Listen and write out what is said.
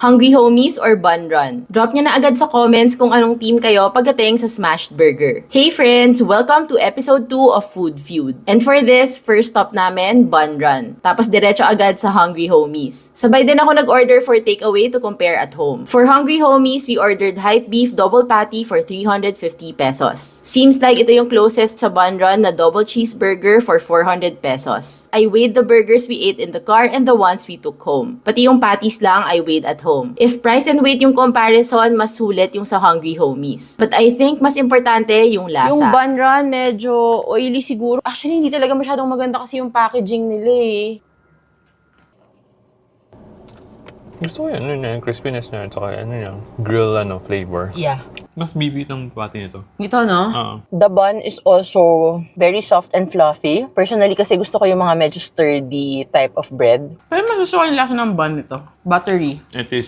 Hungry Homies or Bun Run? Drop nyo na agad sa comments kung anong team kayo pagdating sa smashed burger. Hey friends! Welcome to episode 2 of Food Feud. And for this, first stop namin, Bun Run. Tapos diretso agad sa Hungry Homies. Sabay din ako nag-order for takeaway to compare at home. For Hungry Homies, we ordered hype beef double patty for 350 pesos. Seems like ito yung closest sa Bun Run na double cheeseburger for 400 pesos. I weighed the burgers we ate in the car and the ones we took home. Pati yung patties lang I weighed at home. If price and weight yung comparison, mas sulit yung sa Hungry Homies. But I think mas importante yung lasa. Yung Bun Run, medyo oily siguro. Actually, hindi talaga masyadong maganda kasi yung packaging nila eh. Gusto ko yan, yung crispiness niya, at saka grill flavor. Yeah. Mas beefy itong patty nito. Ito, no? The bun is also very soft and fluffy. Personally, kasi gusto ko yung mga medyo sturdy type of bread. Pero masusuka yung lasa ng bun nito. Buttery. It tastes